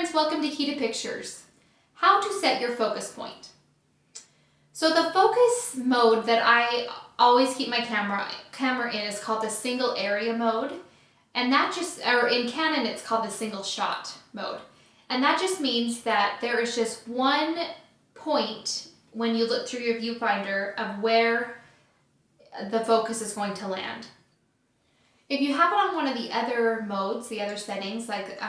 friends, welcome to Key to Pictures. How to set your focus point. So the focus mode that I always keep my camera in is called the single area mode. And that or in Canon it's called the single shot mode. And that just means that there is just one point when you look through your viewfinder of where the focus is going to land. If you have it on one of the other modes, the other settings, like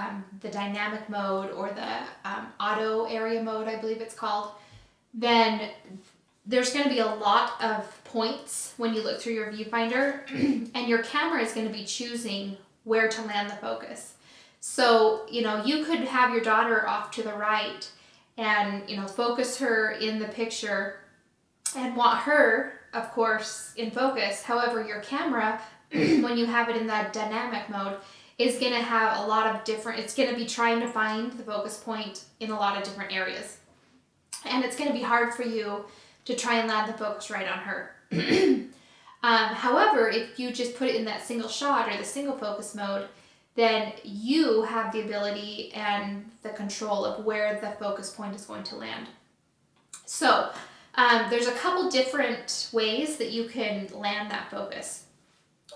the dynamic mode or the auto area mode, I believe it's called, then there's going to be a lot of points when you look through your viewfinder, and your camera is going to be choosing where to land the focus. So, you could have your daughter off to the right and, focus her in the picture and want her, of course, in focus. However, your camera, when you have it in that dynamic mode, is going to have a lot of it's going to be trying to find the focus point in a lot of different areas. And it's going to be hard for you to try and land the focus right on her. However, if you just put it in that single shot or the single focus mode, then you have the ability and the control of where the focus point is going to land. So there's a couple different ways that you can land that focus.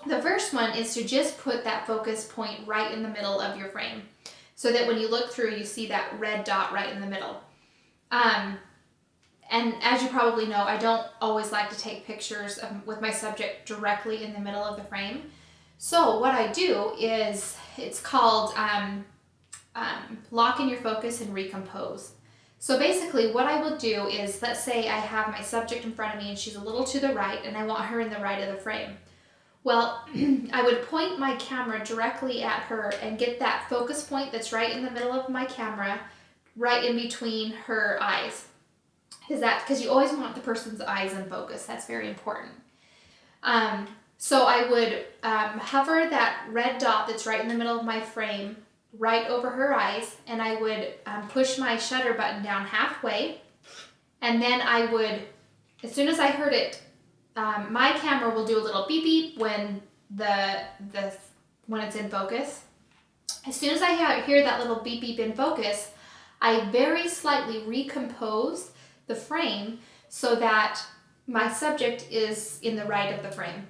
The first one is to just put that focus point right in the middle of your frame, so that when you look through, you see that red dot right in the middle. And as you probably know, I don't always like to take pictures with my subject directly in the middle of the frame. So what I do is, it's called lock in your focus and recompose. So basically what I will do is, let's say I have my subject in front of me and she's a little to the right and I want her in the right of the frame. Well, I would point my camera directly at her and get that focus point that's right in the middle of my camera, right in between her eyes. Because you always want the person's eyes in focus. That's very important. So I would hover that red dot that's right in the middle of my frame right over her eyes, and I would push my shutter button down halfway, and then I would, as soon as I heard it, my camera will do a little beep beep when when it's in focus. As soon as I hear that little beep beep in focus, I very slightly recompose the frame so that my subject is in the right of the frame.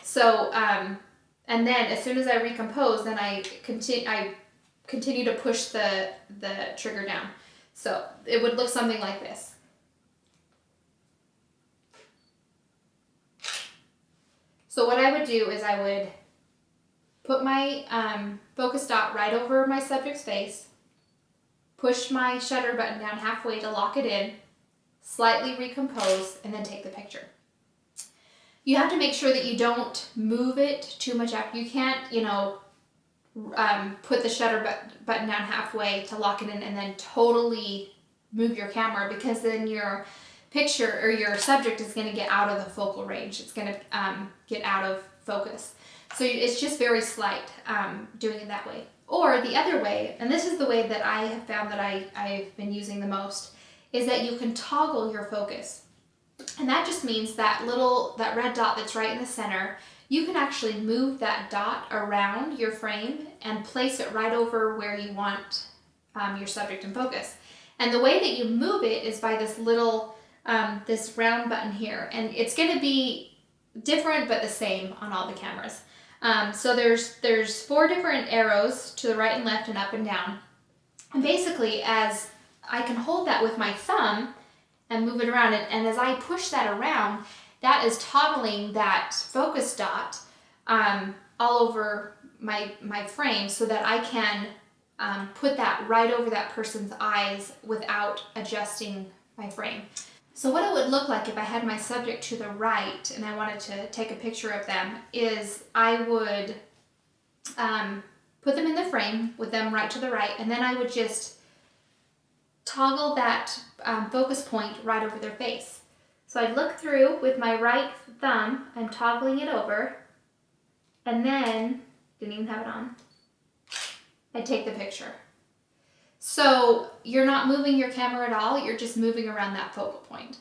So, and then as soon as I recompose, then I continue to push the trigger down. So it would look something like this. So what I would do is I would put my focus dot right over my subject's face, push my shutter button down halfway to lock it in, slightly recompose, and then take the picture. You have to make sure that you don't move it too much up. You can't, put the shutter button down halfway to lock it in and then totally move your camera, because then your picture or your subject is going to get out of the focal range. It's going to get out of focus. So it's just very slight doing it that way. Or the other way, and this is the way that I have found that I've been using the most, is that you can toggle your focus. And that just means that red dot that's right in the center, you can actually move that dot around your frame and place it right over where you want your subject in focus. And the way that you move it is by this little, this round button here. And it's going to be different but the same on all the cameras. So there's 4 different arrows to the right and left and up and down. And basically, as I can hold that with my thumb and move it around, and as I push that around, that is toggling that focus dot all over my frame, so that I can put that right over that person's eyes without adjusting my frame. So what it would look like if I had my subject to the right and I wanted to take a picture of them is I would put them in the frame with them right to the right, and then I would just toggle that focus point right over their face. So I'd look through with my right thumb, I'm toggling it over, and then, didn't even have it on, I'd take the picture. So you're not moving your camera at all, you're just moving around that focal point.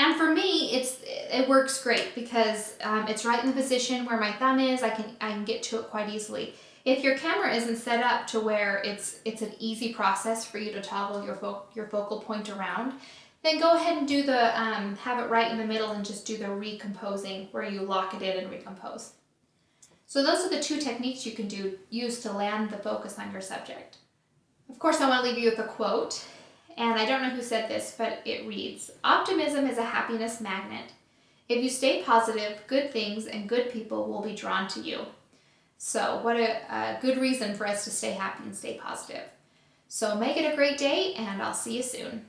And for me, it works great because it's right in the position where my thumb is. I can get to it quite easily. If your camera isn't set up to where it's an easy process for you to toggle your focal point around, then go ahead and do the have it right in the middle and just do the recomposing where you lock it in and recompose. So those are the two techniques you can use to land the focus on your subject. Of course, I want to leave you with a quote, and I don't know who said this, but it reads, "Optimism is a happiness magnet. If you stay positive, good things and good people will be drawn to you." So what a good reason for us to stay happy and stay positive. So make it a great day, and I'll see you soon.